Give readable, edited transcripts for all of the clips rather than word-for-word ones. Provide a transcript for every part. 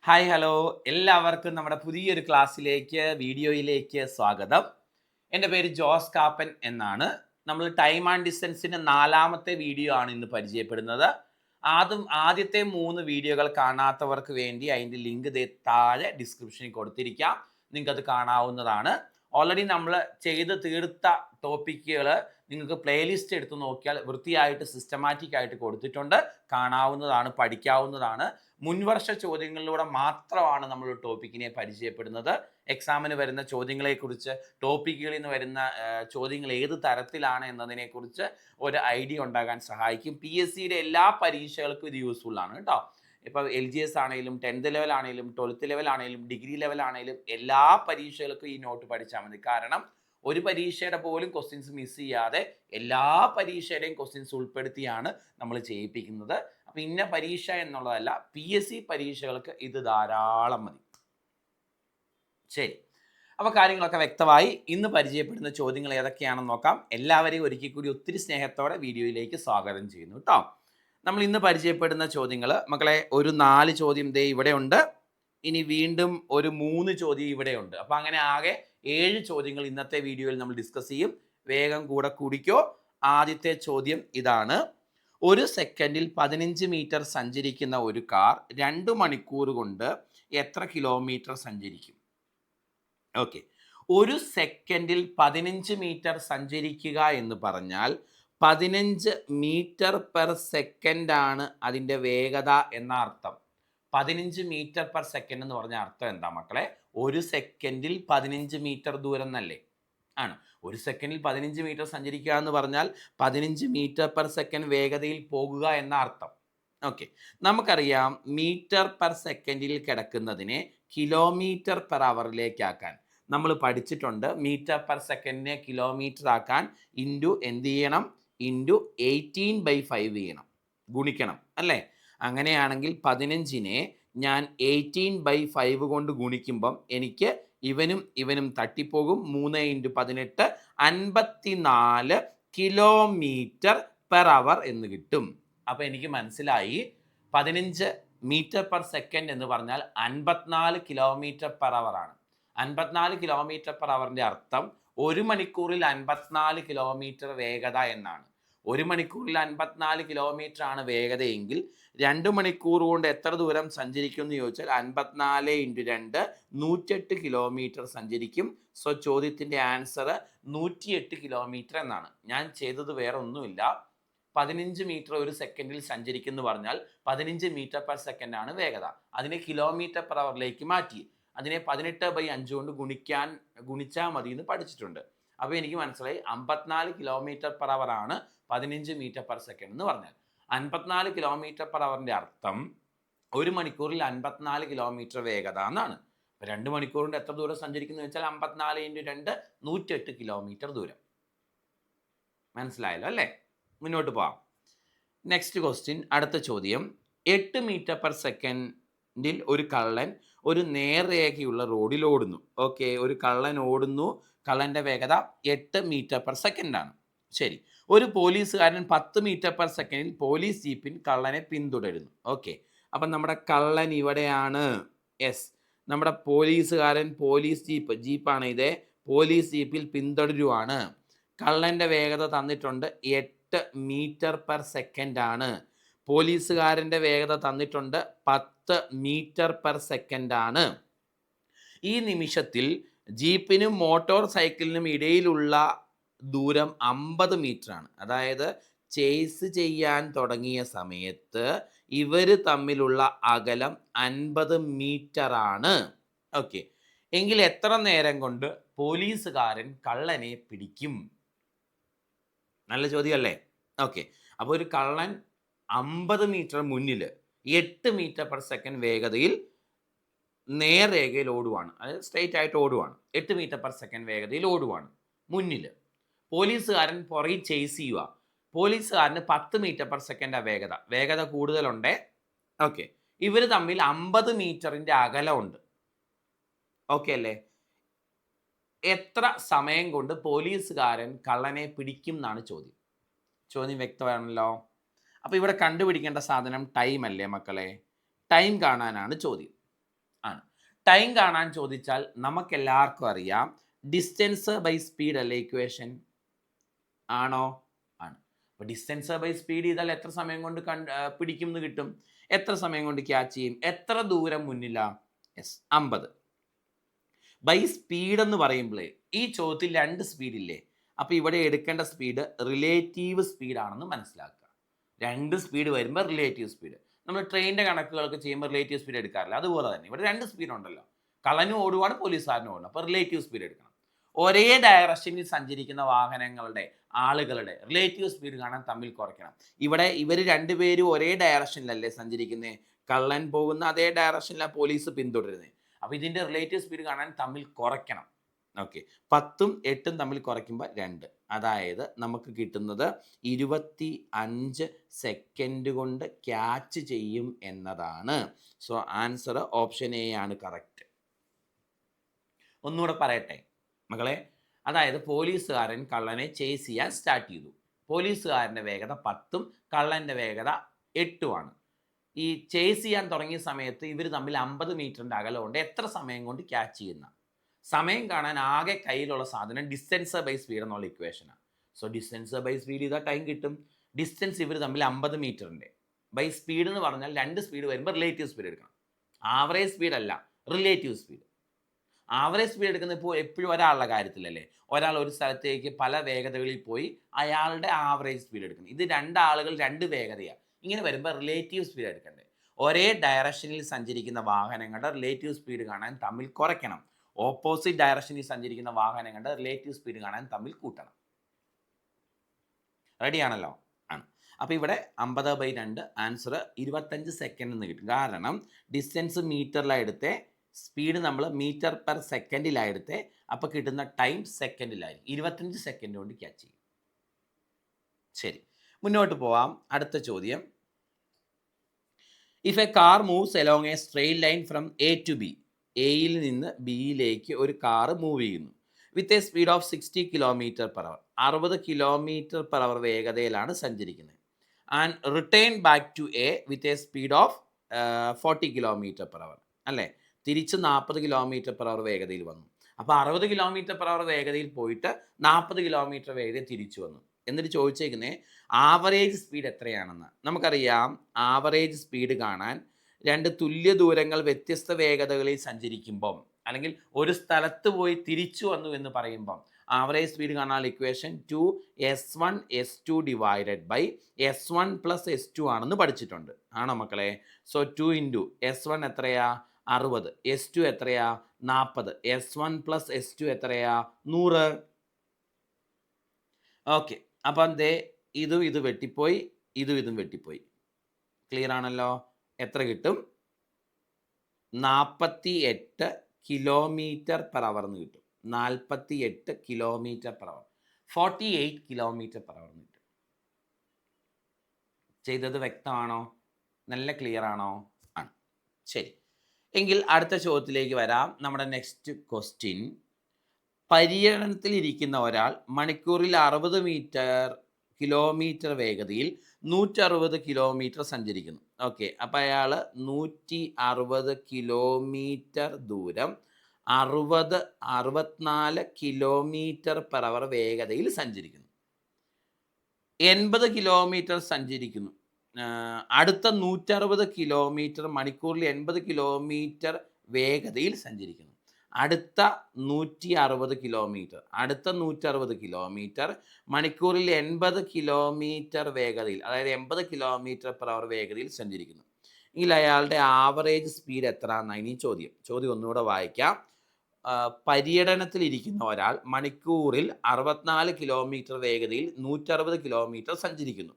Hi hello എല്ലാവർക്കും നമ്മുടെ പുതിയൊരു വീഡിയോയിലേക്ക് സ്വാഗതം. എൻ്റെ പേര് ജോസ് കാപ്പൻ എന്നാണ്. നമ്മൾ ടൈം ആൻഡ് ഡിസ്റ്റൻസിൻ്റെ നാലാമത്തെ വീഡിയോ ആണ് ഇന്ന് പരിചയപ്പെടുന്നത്. ആദ്യത്തെ 3 വീഡിയോകൾ കാണാത്തവർക്ക് വേണ്ടി അതിൻ്റെ ലിങ്ക് താഴെ ഡിസ്ക്രിപ്ഷനിൽ കൊടുത്തിരിക്കാം, നിങ്ങൾക്കത് കാണാവുന്നതാണ്. ഓൾറെഡി നമ്മൾ ചെയ്ത് തീർത്ത ടോപ്പിക്കുകൾ നിങ്ങൾക്ക് പ്ലേലിസ്റ്റ് എടുത്ത് നോക്കിയാൽ വൃത്തിയായിട്ട് സിസ്റ്റമാറ്റിക് ആയിട്ട് കൊടുത്തിട്ടുണ്ട്, കാണാവുന്നതാണ്, പഠിക്കാവുന്നതാണ്. മുൻവർഷ ചോദ്യങ്ങളിലൂടെ മാത്രമാണ് നമ്മൾ ടോപ്പിക്കിനെ പരിചയപ്പെടുന്നത്. എക്സാമിന് വരുന്ന ചോദ്യങ്ങളെക്കുറിച്ച്, ടോപ്പിക്കുകളിൽ നിന്ന് വരുന്ന ചോദ്യങ്ങൾ ഏത് തരത്തിലാണ് എന്നതിനെക്കുറിച്ച് ഒരു ഐഡിയ ഉണ്ടാകാൻ സഹായിക്കും. PSCയുടെ എല്ലാ പരീക്ഷകൾക്കും ഇത് യൂസ്ഫുൾ ആണ് കേട്ടോ. ഇപ്പോൾ LGS ആണെങ്കിലും 10th ലെവൽ ആണെങ്കിലും 12th ലെവൽ ആണെങ്കിലും ഡിഗ്രി ലെവൽ ആണെങ്കിലും എല്ലാ പരീക്ഷകൾക്കും ഈ നോട്ട് പഠിച്ചാൽ മതി. കാരണം ഒരു പരീക്ഷയുടെ പോലും ക്വസ്റ്റ്യൻസ് മിസ് ചെയ്യാതെ എല്ലാ പരീക്ഷയുടെയും ക്വസ്റ്റ്യൻസ് ഉൾപ്പെടുത്തിയാണ് നമ്മൾ ചെയ്യിപ്പിക്കുന്നത്. അപ്പം ഇന്ന പരീക്ഷ എന്നുള്ളതല്ല, PSC പരീക്ഷകൾക്ക് ഇത് ധാരാളം മതി. ശരി, അപ്പോൾ കാര്യങ്ങളൊക്കെ വ്യക്തമായി. ഇന്ന് പരിചയപ്പെടുന്ന ചോദ്യങ്ങൾ ഏതൊക്കെയാണെന്ന് നോക്കാം. എല്ലാവരെയും ഒരിക്കൽ കൂടി ഒത്തിരി സ്നേഹത്തോടെ വീഡിയോയിലേക്ക് സ്വാഗതം ചെയ്യുന്നു കേട്ടോ. നമ്മൾ ഇന്ന് പരിചയപ്പെടുന്ന ചോദ്യങ്ങൾ മക്കളെ, ഒരു 4 ചോദ്യം ദേ ഇവിടെ ഉണ്ട്, ഇനി വീണ്ടും ഒരു 3 ചോദ്യം ഇവിടെ ഉണ്ട്. അപ്പം അങ്ങനെ ആകെ 7 ചോദ്യങ്ങൾ ഇന്നത്തെ വീഡിയോയിൽ നമ്മൾ ഡിസ്കസ് ചെയ്യും. വേഗം കൂടെ കൂടിക്കോ. ആദ്യത്തെ ചോദ്യം ഇതാണ്: ഒരു സെക്കൻഡിൽ 15 മീറ്റർ സഞ്ചരിക്കുന്ന ഒരു കാർ 2 മണിക്കൂർ കൊണ്ട് എത്ര കിലോമീറ്റർ സഞ്ചരിക്കും? ഓക്കെ, ഒരു സെക്കൻഡിൽ 15 മീറ്റർ സഞ്ചരിക്കുക എന്ന് പറഞ്ഞാൽ 15 മീറ്റർ പെർ സെക്കൻഡ് ആണ് അതിൻ്റെ വേഗത എന്ന അർത്ഥം. 15 മീറ്റർ പെർ സെക്കൻഡ് എന്ന് പറഞ്ഞ അർത്ഥം എന്താ മക്കളെ? ഒരു സെക്കൻഡിൽ 15 മീറ്റർ ദൂരം എന്നല്ലേ ആണ്. ഒരു സെക്കൻഡിൽ 15 മീറ്റർ സഞ്ചരിക്കുക എന്ന് പറഞ്ഞാൽ 15 മീറ്റർ പെർ സെക്കൻഡ് വേഗതയിൽ പോകുക എന്ന അർത്ഥം. ഓക്കെ, നമുക്കറിയാം മീറ്റർ പെർ സെക്കൻഡിൽ കിടക്കുന്നതിനെ കിലോമീറ്റർ പെർ അവറിലേക്കാക്കാൻ നമ്മൾ പഠിച്ചിട്ടുണ്ട്. മീറ്റർ പെർ സെക്കൻഡിനെ കിലോമീറ്റർ ആക്കാൻ എന്ത് ചെയ്യണം? 18/5 ചെയ്യണം, ഗുണിക്കണം അല്ലേ? അങ്ങനെയാണെങ്കിൽ 15നെ ഞാൻ 18/5 കൊണ്ട് ഗുണിക്കുമ്പം എനിക്ക് ഇവനും തട്ടിപ്പോകും. 3 × 18 54 കിലോമീറ്റർ പെർ അവർ എന്ന് കിട്ടും. അപ്പോൾ എനിക്ക് മനസ്സിലായി 15 മീറ്റർ പെർ സെക്കൻഡ് എന്ന് പറഞ്ഞാൽ 54 കിലോമീറ്റർ പെർ അവർ ആണ്. 54 കിലോമീറ്റർ പെർ അവറിൻ്റെ അർത്ഥം 1 മണിക്കൂറിൽ 54 കിലോമീറ്റർ വേഗത എന്നാണ്. 1 മണിക്കൂറിൽ 54 കിലോമീറ്റർ ആണ് വേഗതയെങ്കിൽ 2 മണിക്കൂർ കൊണ്ട് എത്ര ദൂരം സഞ്ചരിക്കും എന്ന് ചോദിച്ചാൽ 54 × 2 108 കിലോമീറ്റർ സഞ്ചരിക്കും. സോ ചോദ്യത്തിൻ്റെ ആൻസർ 108 കിലോമീറ്റർ എന്നാണ്. ഞാൻ ചെയ്തത് വേറെ ഒന്നുമില്ല. 15 മീറ്റർ ഒരു സെക്കൻഡിൽ സഞ്ചരിക്കുന്നു പറഞ്ഞാൽ 15 മീറ്റർ പെർ സെക്കൻഡ് ആണ് വേഗത. അതിനെ കിലോമീറ്റർ പെർ അവറിലേക്ക് മാറ്റി അതിനെ 18/5 കൊണ്ട് ഗുണിച്ചാൽ മതി എന്ന് പഠിച്ചിട്ടുണ്ട്. അപ്പോൾ എനിക്ക് മനസ്സിലായി 54 കിലോമീറ്റർ പെർ അവർ ആണ് 15 മീറ്റർ പെർ സെക്കൻഡ് എന്ന് പറഞ്ഞാൽ. 54 കിലോമീറ്റർ പെർ അവറിൻ്റെ അർത്ഥം 1 മണിക്കൂറിൽ 54 കിലോമീറ്റർ വേഗത എന്നാണ്. 2 മണിക്കൂർ കൊണ്ട് എത്ര ദൂരം സഞ്ചരിക്കുന്നു വെച്ചാൽ 54 × 2 108 കിലോമീറ്റർ ദൂരം. മനസ്സിലായല്ലോ അല്ലേ? മുന്നോട്ട് പോവാം. നെക്സ്റ്റ് ക്വസ്റ്റ്യൻ, അടുത്ത ചോദ്യം: 8 മീറ്റർ പെർ സെക്കൻഡിൽ ഒരു കള്ളൻ ഒരു നേർരേഖയുള്ള റോഡിൽ ഓടുന്നു. ഓക്കെ, ഒരു കള്ളൻ ഓടുന്നു, കള്ളൻ്റെ വേഗത 8 മീറ്റർ പെർ സെക്കൻഡാണ്. ശരി, ഒരു പോലീസുകാരൻ 10 മീറ്റർ പെർ സെക്കൻഡിൽ പോലീസ് ജീപ്പിൻ കള്ളനെ പിന്തുടരുന്നു. ഓക്കെ, അപ്പം നമ്മുടെ കള്ളൻ ഇവിടെയാണ്. യെസ്, നമ്മുടെ പോലീസുകാരൻ പോലീസ് ജീപ്പാണ് ഇതേ പോലീസ് ജീപ്പിൽ പിന്തുടരുവാണ്. കള്ളൻ്റെ വേഗത തന്നിട്ടുണ്ട് 8 മീറ്റർ പെർ സെക്കൻഡ് ആണ്. പോലീസുകാരൻ്റെ വേഗത തന്നിട്ടുണ്ട് 10 മീറ്റർ പെർ സെക്കൻഡ് ആണ്. ഈ നിമിഷത്തിൽ ജീപ്പിനും മോട്ടോർ സൈക്കിളിനും ഇടയിലുള്ള ദൂരം 50 മീറ്റർ ആണ്. അതായത് ചേസ് ചെയ്യാൻ തുടങ്ങിയ സമയത്ത് ഇവർ തമ്മിലുള്ള അകലം 50 മീറ്റർ ആണ്. ഓക്കെ, എങ്കിൽ എത്ര നേരം കൊണ്ട് പോലീസുകാരൻ കള്ളനെ പിടിക്കും? നല്ല ചോദ്യമല്ലേ? ഓക്കെ, അപ്പോൾ ഒരു കള്ളൻ 50 മീറ്റർ മുന്നിൽ 8 മീറ്റർ പെർ സെക്കൻഡ് വേഗതയിൽ നേർരേഖയിൽ ഓടുവാണ്, അതായത് സ്ട്രെയിറ്റ് ആയിട്ട് ഓടുവാണ്. 8 മീറ്റർ പെർ സെക്കൻഡ് വേഗതയിൽ ഓടുവാണ് മുന്നിൽ. പോലീസുകാരൻ പുറകിൽ ചേസ് ചെയ്യുക. പോലീസുകാരന് 10 മീറ്റർ പെർ സെക്കൻഡാണ് വേഗത കൂടുതലുണ്ട്. ഓക്കെ, ഇവർ തമ്മിൽ 50 മീറ്ററിൻ്റെ അകലമുണ്ട്. ഓക്കെ അല്ലേ? എത്ര സമയം കൊണ്ട് പോലീസുകാരൻ കള്ളനെ പിടിക്കും എന്നാണ് ചോദ്യം. ചോദ്യം വ്യക്തമാണല്ലോ. അപ്പോൾ ഇവിടെ കണ്ടുപിടിക്കേണ്ട സാധനം ടൈം അല്ലേ മക്കളെ? ടൈം കാണാനാണ് ചോദ്യം. ആണ്. ടൈം കാണാൻ ചോദിച്ചാൽ നമുക്ക് എല്ലാവർക്കും അറിയാം ഡിസ്റ്റൻസ് ബൈ സ്പീഡ് അല്ലേ ഇക്വേഷൻ, ആണോ? ആണ്. അപ്പോൾ ഡിസ്റ്റൻസ് ബൈ സ്പീഡ് ചെയ്താൽ എത്ര സമയം കൊണ്ട് പിടിക്കും എന്ന് കിട്ടും, എത്ര സമയം കൊണ്ട് ക്യാച്ച് ചെയ്യും, എത്ര ദൂരം മുന്നിലാ? യെസ്, 50. ബൈ സ്പീഡ് എന്ന് പറയുമ്പോഴേ ഈ ചോദ്യത്തിൽ 2 സ്പീഡില്ലേ, അപ്പോൾ ഇവിടെ എടുക്കേണ്ട സ്പീഡ് റിലേറ്റീവ് സ്പീഡ് ആണെന്ന് മനസ്സിലാക്കുക. 2 സ്പീഡ് വരുമ്പോൾ റിലേറ്റീവ് സ്പീഡ്, നമ്മൾ ട്രെയിനിൻ്റെ കണക്കുകളൊക്കെ ചെയ്യുമ്പോൾ റിലേറ്റീവ് സ്പീഡ് എടുക്കാറില്ല, അതുപോലെ തന്നെ ഇവിടെ 2 സ്പീഡ് ഉണ്ടല്ലോ, കള്ളനും ഓടുവാണ് പോലീസുകാരനും ഓടുന്നത്, അപ്പോൾ റിലേറ്റീവ് സ്പീഡ് എടുക്കണം. ഒരേ ഡയറക്ഷനിൽ സഞ്ചരിക്കുന്ന വാഹനങ്ങളുടെ ആളുകളുടെ റിലേറ്റീവ് സ്പീഡ് കാണാൻ തമ്മിൽ കുറയ്ക്കണം. ഇവിടെ ഇവർ രണ്ടുപേരും ഒരേ ഡയറക്ഷനിലല്ലേ സഞ്ചരിക്കുന്നത്, കള്ളൻ പോകുന്ന അതേ ഡയറക്ഷനിലാണ് പോലീസ് പിന്തുടരുന്നത്, അപ്പോൾ ഇതിൻ്റെ റിലേറ്റീവ് സ്പീഡ് കാണാൻ തമ്മിൽ കുറയ്ക്കണം. ഓക്കെ, 10ഉം 8ഉം തമ്മിൽ കുറയ്ക്കുമ്പോൾ 2, അതായത് നമുക്ക് കിട്ടുന്നത് 25 സെക്കൻഡ് കൊണ്ട് ക്യാച്ച് ചെയ്യും എന്നതാണ്. സോ ആൻസർ ഓപ്ഷൻ എ ആണ് കറക്റ്റ്. ഒന്നുകൂടെ പറയട്ടെ മക്കളെ, അതായത് പോലീസുകാരൻ കള്ളനെ ചേസ് ചെയ്യാൻ സ്റ്റാർട്ട് ചെയ്തു. പോലീസുകാരൻ്റെ വേഗത 10ഉം കള്ളൻ്റെ വേഗത 8ഉമാണ്. ഈ ചേസ് ചെയ്യാൻ തുടങ്ങിയ സമയത്ത് ഇവർ തമ്മിൽ 50 മീറ്ററിൻ്റെ അകലമുണ്ട്. എത്ര സമയം കൊണ്ട് ക്യാച്ച് ചെയ്യുന്ന, സമയം കാണാൻ ആകെ കയ്യിലുള്ള സാധനം ഡിസ്റ്റൻസ് ബൈ സ്പീഡ് എന്നുള്ള ഇക്വേഷനാണ്. സോ ഡിസ്റ്റൻസ് ബൈ സ്പീഡ് ചെയ്താൽ ടൈം കിട്ടും. ഡിസ്റ്റൻസ് ഇവർ തമ്മിൽ 50 മീറ്ററിൻ്റെ, ബൈ സ്പീഡ് എന്ന് പറഞ്ഞാൽ 2 സ്പീഡ് വരുമ്പോൾ റിലേറ്റീവ് സ്പീഡ് എടുക്കണം. ആവറേജ് സ്പീഡ് അല്ല, റിലേറ്റീവ് സ്പീഡ്. ആവറേജ് സ്പീഡ് എടുക്കുന്നത് ഇപ്പോൾ എപ്പോഴും ഒരാളുടെ കാര്യത്തിലല്ലേ, ഒരാൾ ഒരു സ്ഥലത്തേക്ക് പല വേഗതകളിൽ പോയി അയാളുടെ ആവറേജ് സ്പീഡ് എടുക്കണം. ഇത് 2 ആളുകൾ 2 വേഗതയാണ്, ഇങ്ങനെ വരുമ്പോൾ റിലേറ്റീവ് സ്പീഡ് എടുക്കണ്ടേ. ഒരേ ഡയറക്ഷനിൽ സഞ്ചരിക്കുന്ന വാഹനങ്ങളുടെ റിലേറ്റീവ് സ്പീഡ് കാണാൻ തമ്മിൽ കുറയ്ക്കണം, ഓപ്പോസിറ്റ് ഡയറക്ഷനിൽ സഞ്ചരിക്കുന്ന വാഹനങ്ങളുടെ റിലേറ്റീവ് സ്പീഡ് കാണാൻ തമ്മിൽ കൂട്ടണം. റെഡിയാണല്ലോ? ആണ്. അപ്പോൾ ഇവിടെ 50/2 ആൻസർ 25 സെക്കൻഡ് എന്ന് കിട്ടും. കാരണം ഡിസ്റ്റൻസ് മീറ്ററിലാണ് എടുത്തേ, സ്പീഡ് നമ്മൾ മീറ്റർ പെർ സെക്കൻഡിലാണ് എടുത്തേ, അപ്പോൾ കിട്ടുന്ന ടൈം സെക്കൻഡിലായിരിക്കും. 25 സെക്കൻഡ് കൊണ്ട് ക്യാച്ച് ചെയ്യും. ശരി, മുന്നോട്ട് പോവാം. അടുത്ത ചോദ്യം, if a car moves along a straight line from A to B, എയിൽ നിന്ന് ബിയിലേക്ക് ഒരു കാർ മൂവ് ചെയ്യുന്നു with a speed of 60 km/h, 60 km/h വേഗതയിലാണ് സഞ്ചരിക്കുന്നത്. And return back to A with a speed of 40 km/h, അല്ലേ, തിരിച്ച് 40 km/h വേഗതയിൽ വന്നു. അപ്പോൾ 60 km/h വേഗതയിൽ പോയിട്ട് 40 km വേഗതയിൽ തിരിച്ചു വന്നു. എന്നിട്ട് ചോദിച്ചേക്കുന്നത് ആവറേജ് സ്പീഡ് എത്രയാണെന്ന്. നമുക്കറിയാം ആവറേജ് സ്പീഡ് കാണാൻ 2 തുല്യ ദൂരങ്ങൾ വ്യത്യസ്ത വേഗതകളിൽ സഞ്ചരിക്കുമ്പം, അല്ലെങ്കിൽ ഒരു സ്ഥലത്ത് പോയി തിരിച്ചു വന്നു എന്ന് പറയുമ്പം ആവറേജ് സ്പീഡ് കാണാൻ equation 2s1 s2 divided by s1 plus s2 ആണെന്ന് പഠിച്ചിട്ടുണ്ട്, ആണോ മക്കളെ? സോ 2 ഇൻറ്റു s1 എത്രയാ? 60. s2 എത്രയാ? 40. s1 പ്ലസ് s2 എത്രയാ? 100. ഓക്കെ, അപ്പം ദേ ഇത് വെട്ടിപ്പോയി, ഇതും വെട്ടിപ്പോയി. ക്ലിയർ ആണല്ലോ? എത്ര കിട്ടും? 48 km/h എന്ന് കിട്ടും. 48 km/h, 48 km/h എന്ന് കിട്ടും. ചെയ്തത് വ്യക്തമാണോ? നല്ല ക്ലിയർ ആണോ? ആണ്. ശരി, എങ്കിൽ അടുത്ത ചോദ്യത്തിലേക്ക് വരാം. നമ്മുടെ നെക്സ്റ്റ് ക്വസ്റ്റ്യൻ, പര്യടനത്തിൽ ഇരിക്കുന്ന ഒരാൾ മണിക്കൂറിൽ 60 കിലോമീറ്റർ വേഗതയിൽ 160 കിലോമീറ്റർ സഞ്ചരിക്കുന്നു. ഓക്കെ, അപ്പോൾ അയാൾ 160 കിലോമീറ്റർ ദൂരം 64 km/h വേഗതയിൽ സഞ്ചരിക്കുന്നു. 80 കിലോമീറ്റർ സഞ്ചരിക്കുന്നു. അടുത്ത 160 കിലോമീറ്റർ മണിക്കൂറിൽ 80 കിലോമീറ്റർ വേഗതയിൽ സഞ്ചരിക്കുന്നു. അടുത്ത 160 കിലോമീറ്റർ, അടുത്ത 160 കിലോമീറ്റർ മണിക്കൂറിൽ 80 കിലോമീറ്റർ വേഗതയിൽ, അതായത് 80 km/h വേഗതയിൽ സഞ്ചരിക്കുന്നു. എങ്കിൽ അയാളുടെ ആവറേജ് സ്പീഡ് എത്ര എന്നാണ് ഇനി ചോദ്യം. ചോദ്യം ഒന്നുകൂടെ വായിക്കാം. പര്യടനത്തിലിരിക്കുന്ന ഒരാൾ മണിക്കൂറിൽ 64 കിലോമീറ്റർ വേഗതയിൽ 160 കിലോമീറ്റർ സഞ്ചരിക്കുന്നു.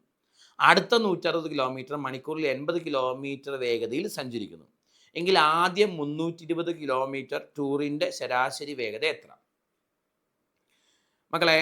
അടുത്ത 160 കിലോമീറ്റർ മണിക്കൂറിൽ 80 കിലോമീറ്റർ വേഗതയിൽ സഞ്ചരിക്കുന്നു. എങ്കിൽ ആദ്യം 320 കിലോമീറ്റർ ടൂറിൻ്റെ ശരാശരി വേഗത എത്ര? മക്കളെ,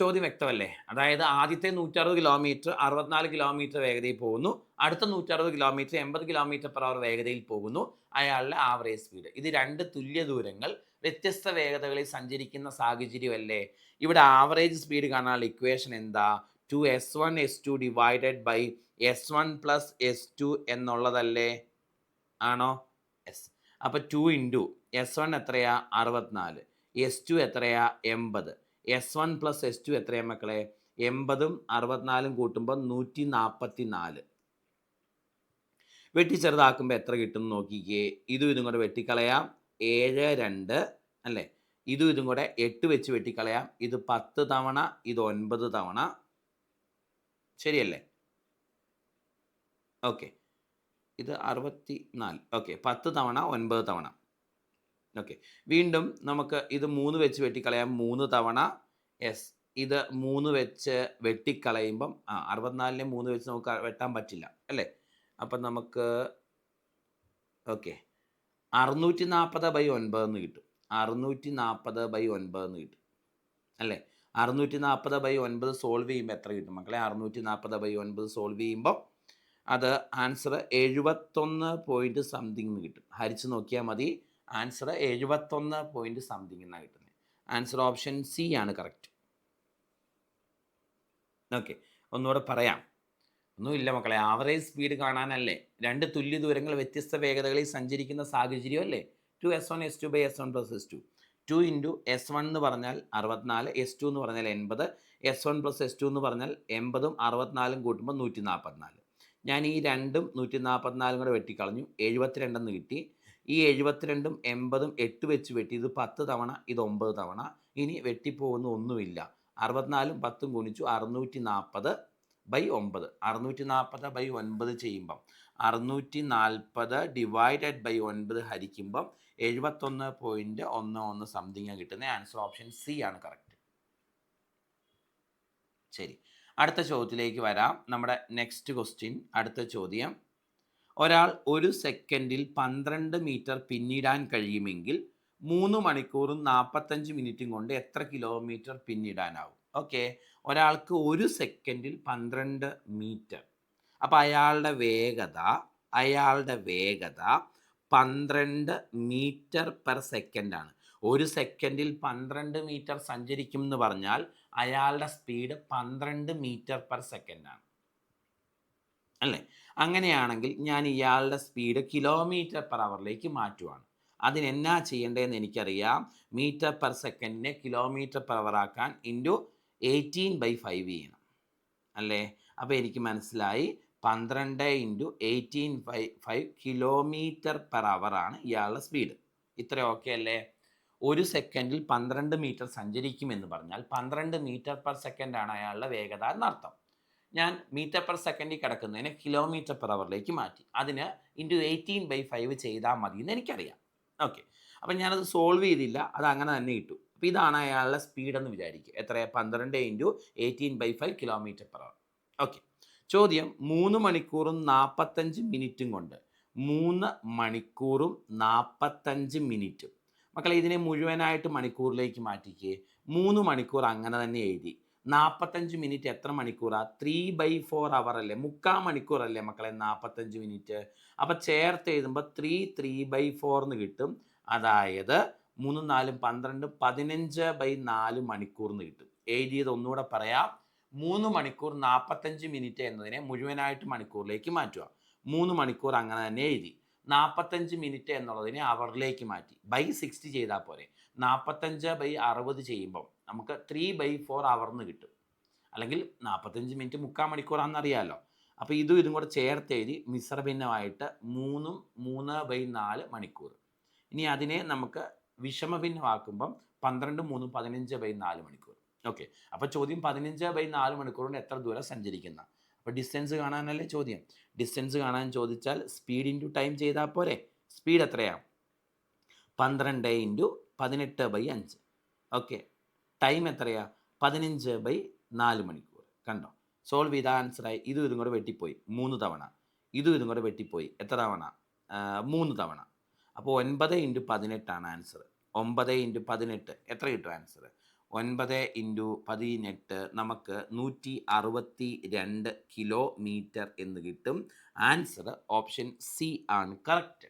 ചോദ്യം വ്യക്തമല്ലേ? അതായത് ആദ്യത്തെ 160 കിലോമീറ്റർ 64 കിലോമീറ്റർ വേഗതയിൽ പോകുന്നു, അടുത്ത 160 കിലോമീറ്റർ 80 km/h വേഗതയിൽ പോകുന്നു. അയാളുടെ ആവറേജ് സ്പീഡ്. ഇത് 2 തുല്യ ദൂരങ്ങൾ വ്യത്യസ്ത വേഗതകളിൽ സഞ്ചരിക്കുന്ന സാഹചര്യമല്ലേ. ഇവിടെ ആവറേജ് സ്പീഡ് കാണാനുള്ള ഇക്വേഷൻ എന്താ? 2s1 s2 divided by s1 plus s2 എന്നുള്ളതല്ലേ, ആണോ? യെസ്. അപ്പോൾ 2 ഇൻറ്റു S1 എത്രയാ 64, S2 എത്രയാ 80, S1 പ്ലസ് S2 എത്രയാ മക്കളെ 80ഉം 64ഉം കൂട്ടുമ്പോൾ 144. വെട്ടി ചെറുതാക്കുമ്പോൾ എത്ര കിട്ടും നോക്കിക്കേ. ഇതും കൂടെ വെട്ടിക്കളയാം, 7 2 അല്ലേ, ഇതും കൂടെ 8 വെച്ച് വെട്ടിക്കളയാം. ഇത് 10 തവണ, ഇത് 9 തവണ, ശരിയല്ലേ? ഓക്കെ, ഇത് 64. ഓക്കെ, 10 തവണ 9 തവണ. ഓക്കെ, വീണ്ടും നമുക്ക് ഇത് 3 വെച്ച് വെട്ടിക്കളയാം, 3 തവണ. ഇത് 3 വെച്ച് വെട്ടിക്കളയുമ്പം 64നെ 3 വെച്ച് നമുക്ക് വെട്ടാൻ പറ്റില്ല അല്ലേ? അപ്പം നമുക്ക് ഓക്കെ 640/9 എന്ന് കിട്ടും. 640/9 എന്ന് കിട്ടും അല്ലേ? 640/9 സോൾവ് ചെയ്യുമ്പോൾ എത്ര കിട്ടും മക്കളെ? 640/9 സോൾവ് ചെയ്യുമ്പോൾ അത് ആൻസർ 71 പോയിൻറ്റ് സംതിങ് എന്ന് കിട്ടും. ഹരിച്ച് നോക്കിയാൽ മതി, ആൻസർ 71 പോയിൻറ്റ് സംതിങ് എന്നാണ് കിട്ടുന്നത്. ആൻസർ ഓപ്ഷൻ സി ആണ് കറക്റ്റ്. ഓക്കെ, ഒന്നുകൂടെ പറയാം. ഒന്നുമില്ല മക്കളെ, ആവറേജ് സ്പീഡ് കാണാനല്ലേ. രണ്ട് തുല്യ ദൂരങ്ങൾ വ്യത്യസ്ത വേഗതകളിൽ സഞ്ചരിക്കുന്ന സാഹചര്യം അല്ലേ 2s1 s2/s1 + s2. 2 into S1 എന്ന് പറഞ്ഞാൽ 64, S2 എന്ന് പറഞ്ഞാൽ 80, S1 + S2 എന്ന് പറഞ്ഞാൽ 80ഉം 64ഉം കൂട്ടുമ്പോൾ 144. ഞാൻ ഈ 2ഉം 144 കൂടെ വെട്ടിക്കളഞ്ഞു, 72 എന്ന് കിട്ടി. ഈ 72ഉം 80ഉം 8 വെച്ച് വെട്ടി, ഇത് 10 തവണ, ഇത് 9 തവണ. ഇനി വെട്ടിപ്പോകുന്ന ഒന്നുമില്ല. 64ഉം 10ഉം ഗുണിച്ചു 640/9. 640/9 ചെയ്യുമ്പം 640 ഡിവൈഡഡ് ബൈ 9 ഹരിക്കുമ്പം 71.11 സംതിങ് കിട്ടുന്ന ആൻസർ ഓപ്ഷൻ സി ആണ് കറക്റ്റ്. ശരി, അടുത്ത ചോദ്യത്തിലേക്ക് വരാം. നമ്മുടെ നെക്സ്റ്റ് ക്വസ്റ്റ്യൻ, അടുത്ത ചോദ്യം. ഒരാൾ 1 സെക്കൻഡിൽ 12 മീറ്റർ പിന്നിടാൻ കഴിയുമെങ്കിൽ 3 മണിക്കൂറും 45 മിനിറ്റും കൊണ്ട് എത്ര കിലോമീറ്റർ പിന്നിടാനാവും? ഓക്കെ, ഒരാൾക്ക് 1 സെക്കൻഡിൽ 12 മീറ്റർ. അപ്പോൾ അയാളുടെ വേഗത 12 മീറ്റർ പെർ സെക്കൻഡാണ്. 1 സെക്കൻഡിൽ 12 മീറ്റർ സഞ്ചരിക്കും എന്ന് പറഞ്ഞാൽ അയാളുടെ സ്പീഡ് 12 മീറ്റർ പെർ സെക്കൻഡാണ് അല്ലേ? അങ്ങനെയാണെങ്കിൽ ഞാൻ ഇയാളുടെ സ്പീഡ് കിലോമീറ്റർ പെർ അവറിലേക്ക് മാറ്റുവാണ്. അതിനെന്നാ ചെയ്യേണ്ടതെന്ന് എനിക്കറിയാം. മീറ്റർ പെർ സെക്കൻഡിനെ കിലോമീറ്റർ പെർ അവർ ആക്കാൻ ഇൻറ്റു 18/5 ചെയ്യണം അല്ലേ? അപ്പോൾ എനിക്ക് മനസ്സിലായി 12 ഇൻറ്റു 18/5 കിലോമീറ്റർ പെർ അവർ ആണ് ഇയാളുടെ സ്പീഡ്. ഇത്ര ഓക്കെ അല്ലേ? 1 സെക്കൻഡിൽ 12 മീറ്റർ സഞ്ചരിക്കുമെന്ന് പറഞ്ഞാൽ 12 മീറ്റർ പെർ സെക്കൻഡാണ് അയാളുടെ വേഗത എന്നർത്ഥം. ഞാൻ മീറ്റർ പെർ സെക്കൻഡിൽ കിടക്കുന്നതിനെ കിലോമീറ്റർ പെർ അവറിലേക്ക് മാറ്റി. അതിന് ഇൻറ്റു 18/5 ചെയ്താൽ മതി എന്ന് എനിക്കറിയാം. ഓക്കെ, അപ്പം ഞാനത് സോൾവ് ചെയ്തില്ല, അത് അങ്ങനെ തന്നെ കിട്ടും. അപ്പോൾ ഇതാണ് അയാളുടെ സ്പീഡെന്ന് വിചാരിക്കുക. എത്ര? 12 ഇൻറ്റു 18/5 കിലോമീറ്റർ പെർ അവർ. ഓക്കെ, ചോദ്യം 3 മണിക്കൂറും 45 മിനിറ്റും കൊണ്ട് 3 മണിക്കൂറും 45 മിനിറ്റും. മക്കളെ, ഇതിനെ മുഴുവനായിട്ട് മണിക്കൂറിലേക്ക് മാറ്റിക്കേ. 3 മണിക്കൂർ അങ്ങനെ തന്നെ എഴുതി. 45 മിനിറ്റ് എത്ര മണിക്കൂറാ? 3/4 അവർ അല്ലേ? 3/4 മണിക്കൂറല്ലേ മക്കളെ 45 മിനിറ്റ്. അപ്പം ചേർത്ത് എഴുതുമ്പോൾ 3/4 എന്ന് കിട്ടും. അതായത് 3 4 12 15/4 മണിക്കൂർ എന്ന് കിട്ടും. എഴുതിയത് ഒന്നുകൂടെ പറയാം. 3 മണിക്കൂർ 45 മിനിറ്റ് എന്നതിനെ മുഴുവനായിട്ട് മണിക്കൂറിലേക്ക് മാറ്റുക. 3 മണിക്കൂർ അങ്ങനെ തന്നെ എഴുതി. 45 മിനിറ്റ് എന്നുള്ളതിനെ അവറിലേക്ക് മാറ്റി. ബൈ 60 ചെയ്താൽ പോരെ. 45/60 ചെയ്യുമ്പം നമുക്ക് 3/4 അവർന്ന് കിട്ടും. അല്ലെങ്കിൽ 45 മിനിറ്റ് 3/4 മണിക്കൂറാണെന്നറിയാമല്ലോ. അപ്പോൾ ഇതും കൂടെ ചേർത്ത് എഴുതി മിശ്രഭിന്നമായിട്ട് 3ഉം 3/4 മണിക്കൂർ. ഇനി അതിനെ നമുക്ക് വിഷമഭിന്നമാക്കുമ്പം 12 3 15/4 മണിക്കൂർ. ഓക്കെ, അപ്പോൾ ചോദ്യം 15/4 മണിക്കൂറിന് എത്ര ദൂരം സഞ്ചരിക്കുന്ന. അപ്പോൾ ഡിസ്റ്റൻസ് കാണാനല്ലേ ചോദ്യം. ഡിസ്റ്റൻസ് കാണാൻ ചോദിച്ചാൽ സ്പീഡ് ഇൻറ്റു ടൈം ചെയ്താൽ പോരെ. സ്പീഡ് എത്രയാണ്? 12 ഇൻറ്റു 18/5. ഓക്കെ, ടൈം എത്രയാ? 15/4 മണിക്കൂർ. കണ്ടോ? സോൾവ് ചെയ്ത ആൻസറായി. ഇതും കൂടെ വെട്ടിപ്പോയി 3 തവണ. ഇതും കൂടെ വെട്ടിപ്പോയി എത്ര തവണ? 3 തവണ. അപ്പോൾ 9 ഇൻറ്റു 18 ആണ് ആൻസർ. 9 ഇൻറ്റു 18 എത്ര കിട്ടും ആൻസർ? 9 ഇൻറ്റു 18 നമുക്ക് 162 കിലോമീറ്റർ എന്ന് കിട്ടും. ആൻസർ ഓപ്ഷൻ സി ആണ് കറക്റ്റ്.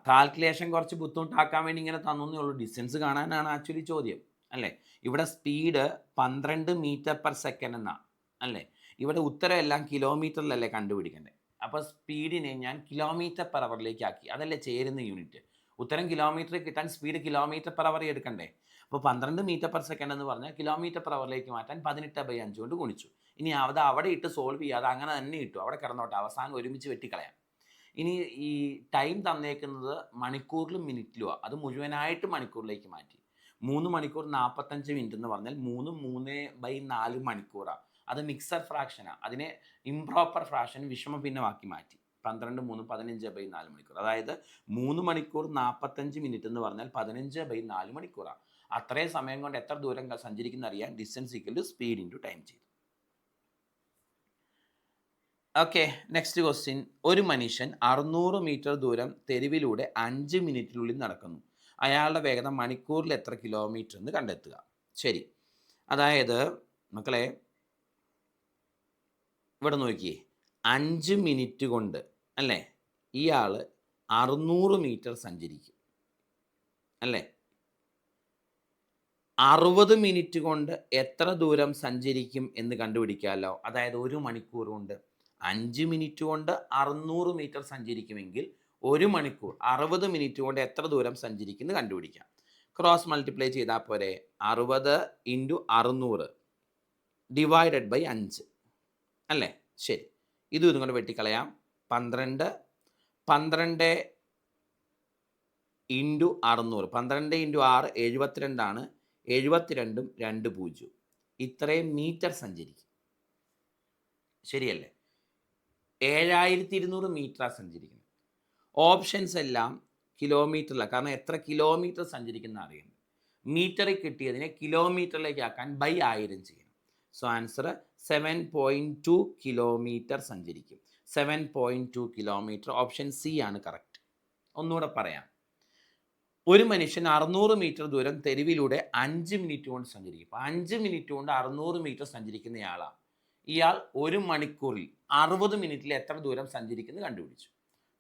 കാൽക്കുലേഷൻ കുറച്ച് ബുദ്ധിമുട്ടാക്കാൻ വേണ്ടി ഇങ്ങനെ തന്നേ ഉള്ളൂ. ഡിസ്റ്റൻസ് കാണാനാണ് ആക്ച്വലി ചോദ്യം അല്ലേ? ഇവിടെ സ്പീഡ് 12 മീറ്റർ പെർ സെക്കൻഡ് എന്നാണ് അല്ലേ? ഇവിടെ ഉത്തരം എല്ലാം കിലോമീറ്ററിലല്ലേ കണ്ടുപിടിക്കണ്ടേ? അപ്പോൾ സ്പീഡിനെ ഞാൻ കിലോമീറ്റർ പെർ അവറിലേക്ക് ആക്കി. അതല്ലേ ചേരുന്ന യൂണിറ്റ്. ഉത്തരം കിലോമീറ്റർ കിട്ടാൻ സ്പീഡ് കിലോമീറ്റർ പെർ അവർ എടുക്കണ്ടേ? അപ്പോൾ 12 മീറ്റർ പെർ സെക്കൻഡ് എന്ന് പറഞ്ഞാൽ കിലോമീറ്റർ പെർ അവറിലേക്ക് മാറ്റാൻ 18/5 കൊണ്ട് ഗുണിച്ചു. ഇനി അത് അവിടെ ഇട്ട് സോൾവ് ചെയ്യാതെ അങ്ങനെ തന്നെ ഇട്ടു. അവിടെ കിടന്നോട്ടെ, അവസാനം ഒരുമിച്ച് വെട്ടിക്കളയാം. ഇനി ഈ ടൈം തന്നേക്കുന്നത് മണിക്കൂറിലും മിനിറ്റിലുമാണ്. അത് മുഴുവനായിട്ട് മണിക്കൂറിലേക്ക് മാറ്റി. 3 മണിക്കൂർ 45 മിനിറ്റ് എന്ന് പറഞ്ഞാൽ 3/4 മണിക്കൂറാണ്. അത് മിക്സഡ് ഫ്രാക്ഷനാണ്. അതിനെ ഇംപ്രോപ്പർ ഫ്രാക്ഷൻ വിഷമ ഭിന്നമാക്കി മാറ്റി. 12 3 15/4 മണിക്കൂർ. അതായത് 3 മണിക്കൂർ 45 മിനിറ്റ് എന്ന് പറഞ്ഞാൽ 15/4 മണിക്കൂറാണ്. അത്രയും സമയം കൊണ്ട് എത്ര ദൂരം സഞ്ചരിക്കുന്ന അറിയാൻ distance equal to speed into time ചെയ്തു. Okay, next question. ഒരു മനുഷ്യൻ 600 മീറ്റർ ദൂരം തെരുവിലൂടെ 5 മിനിറ്റിനുള്ളിൽ നടക്കുന്നു. അയാളുടെ വേഗത മണിക്കൂറിൽ എത്ര കിലോമീറ്റർ എന്ന് കണ്ടെത്തുക. ശരി, അതായത് മക്കളെ ഇവിടെ നോക്കിയേ, 5 മിനിറ്റ് കൊണ്ട് അല്ലേ ഇയാൾ 600 മീറ്റർ സഞ്ചരിക്കും അല്ലേ. 60 മിനിറ്റ് കൊണ്ട് എത്ര ദൂരം സഞ്ചരിക്കും എന്ന് കണ്ടുപിടിക്കാമല്ലോ. അതായത് 1 മണിക്കൂർ കൊണ്ട് 5 മിനിറ്റ് കൊണ്ട് 600 മീറ്റർ സഞ്ചരിക്കുമെങ്കിൽ 1 മണിക്കൂർ 60 മിനിറ്റ് കൊണ്ട് എത്ര ദൂരം സഞ്ചരിക്കുന്നു കണ്ടുപിടിക്കാം. ക്രോസ് മൾട്ടിപ്ലൈ ചെയ്താൽ പോരെ. 60 × 600 ഡിവൈഡഡ് ബൈ 5 അല്ലേ. ശരി, ഇതും കൊണ്ട് വെട്ടിക്കളയാം. 12 × 600 12 × 6 72 ആണ്. 72 2 0 ഇത്രയും മീറ്റർ സഞ്ചരിക്കും. ശരിയല്ലേ? 7200 മീറ്ററാണ് സഞ്ചരിക്കുന്നത്. ഓപ്ഷൻസ് എല്ലാം കിലോമീറ്ററിലാണ്, കാരണം എത്ര കിലോമീറ്റർ സഞ്ചരിക്കുന്ന അറിയുന്നത്. മീറ്ററിൽ കിട്ടിയതിനെ കിലോമീറ്ററിലേക്ക് ആക്കാൻ ബൈ 1000 ചെയ്യണം. സോ ആൻസർ 7.2 കിലോമീറ്റർ സഞ്ചരിക്കും. 7.2 കിലോമീറ്റർ. ഓപ്ഷൻ സി ആണ് കറക്റ്റ്. ഒന്നുകൂടെ പറയാം. ഒരു മനുഷ്യൻ 600 മീറ്റർ ദൂരം തെരുവിലൂടെ 5 മിനിറ്റ് കൊണ്ട് സഞ്ചരിക്കും. 5 മിനിറ്റ് കൊണ്ട് 600 മീറ്റർ സഞ്ചരിക്കുന്നയാളാണ്. ഇയാൾ 1 മണിക്കൂറിൽ 60 മിനിറ്റിൽ എത്ര ദൂരം സഞ്ചരിക്കുന്നത് കണ്ടുപിടിച്ചു.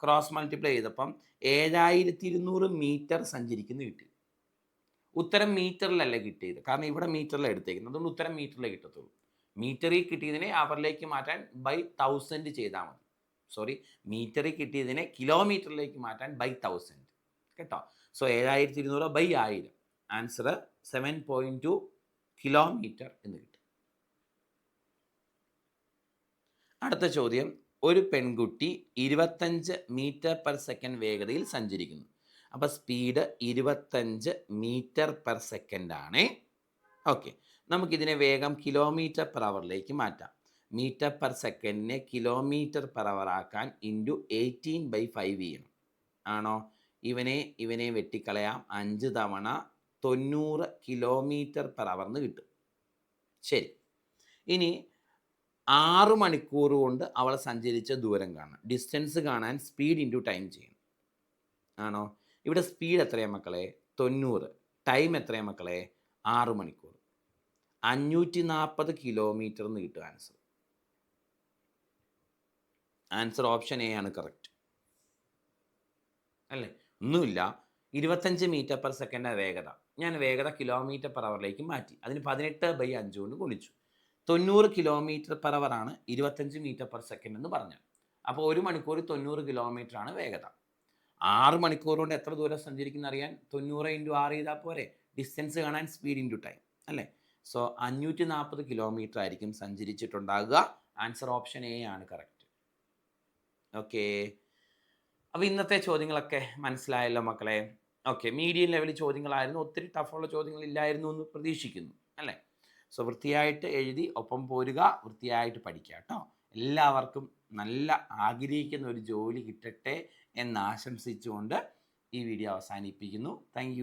ക്രോസ് മൾട്ടിപ്ലൈ ചെയ്തപ്പം 7200 മീറ്റർ സഞ്ചരിക്കുന്നു കിട്ടി. ഉത്തരം മീറ്ററിലല്ല കിട്ടിയത്, കാരണം ഇവിടെ മീറ്ററിലാണ് എടുത്തേക്കുന്നത്. അതുകൊണ്ട് ഉത്തരം മീറ്ററിലേ കിട്ടത്തുള്ളൂ. മീറ്ററിൽ കിട്ടിയതിനെ അവറിലേക്ക് മാറ്റാൻ ബൈ 1000 ചെയ്താൽ മതി. സോറി, മീറ്ററിൽ കിട്ടിയതിനെ കിലോമീറ്ററിലേക്ക് മാറ്റാൻ ബൈ 1000 കേട്ടോ. സോ 7200 ബൈ 1000 ആൻസർ 7.2 കിലോമീറ്റർ എന്ന് കിട്ടും. അടുത്ത ചോദ്യം. ഒരു പെൺകുട്ടി 25 മീറ്റർ പെർ സെക്കൻഡ് വേഗതയിൽ സഞ്ചരിക്കുന്നു. അപ്പോൾ സ്പീഡ് 25 മീറ്റർ പെർ സെക്കൻഡ് ആണ്. ഓക്കെ, നമുക്കിതിനെ വേഗം കിലോമീറ്റർ പെർ അവറിലേക്ക് മാറ്റാം. മീറ്റർ പെർ സെക്കൻഡിനെ കിലോമീറ്റർ പെർ അവർ ആക്കാൻ ഇൻറ്റു 18/5 ചെയ്യണം. ആണോ? ഇവനെ വെട്ടിക്കളയാം. 5 തവണ 90 കിലോമീറ്റർ പെർ അവർ എന്ന് കിട്ടും. ശരി, ഇനി 6 മണിക്കൂർ കൊണ്ട് അവൾ സഞ്ചരിച്ച ദൂരം കാണാം. ഡിസ്റ്റൻസ് കാണാൻ സ്പീഡ് ഇൻറ്റു ടൈം ചെയ്യണം. ആണോ? ഇവിടെ സ്പീഡ് എത്രയാണ് മക്കളെ? 90. ടൈം എത്രയാണ് മക്കളെ? 6 മണിക്കൂർ. 540 കിലോമീറ്റർ എന്ന് കിട്ടും ആൻസർ. ആൻസർ ഓപ്ഷൻ എ ആണ് കറക്റ്റ് അല്ലേ? ഒന്നുമില്ല, 25 മീറ്റർ പെർ സെക്കൻഡ് വേഗത. ഞാൻ വേഗത കിലോമീറ്റർ പെർ അവറിലേക്ക് മാറ്റി. അതിന് 18/5 കൊണ്ട് ഗുണിച്ചു. 90 കിലോമീറ്റർ പെർ അവർ ആണ് 25 മീറ്റർ പെർ സെക്കൻഡ് എന്ന് പറഞ്ഞാൽ. അപ്പോൾ 1 മണിക്കൂർ 90 കിലോമീറ്റർ ആണ് വേഗത. 6 മണിക്കൂർ കൊണ്ട് എത്ര ദൂരം സഞ്ചരിക്കുന്ന അറിയാൻ 90 × 6 ചെയ്താൽ പോരെ. ഡിസ്റ്റൻസ് കാണാൻ സ്പീഡ് ഇൻറ്റു ടൈം അല്ലേ. സോ 540 കിലോമീറ്റർ ആയിരിക്കും സഞ്ചരിച്ചിട്ടുണ്ടാകുക. ആൻസർ ഓപ്ഷൻ എ ആണ് കറക്റ്റ്. ഓക്കെ, അപ്പോൾ ഇന്നത്തെ ചോദ്യങ്ങളൊക്കെ മനസ്സിലായല്ലോ മക്കളെ. ഓക്കെ, മീഡിയം ലെവൽ ചോദ്യങ്ങളായിരുന്നു. ഒത്തിരി ടഫുള്ള ചോദ്യങ്ങളില്ലായിരുന്നു എന്ന് പ്രതീക്ഷിക്കുന്നു അല്ലേ. സോ വൃത്തിയായിട്ട് എഴുതി ഒപ്പം പോരുക, വൃത്തിയായിട്ട് പഠിക്കുക കേട്ടോ. എല്ലാവർക്കും നല്ല ആഗ്രഹിക്കുന്ന ഒരു ജോലി കിട്ടട്ടെ എന്ന് ആശംസിച്ചുകൊണ്ട് ഈ വീഡിയോ അവസാനിപ്പിക്കുന്നു. താങ്ക്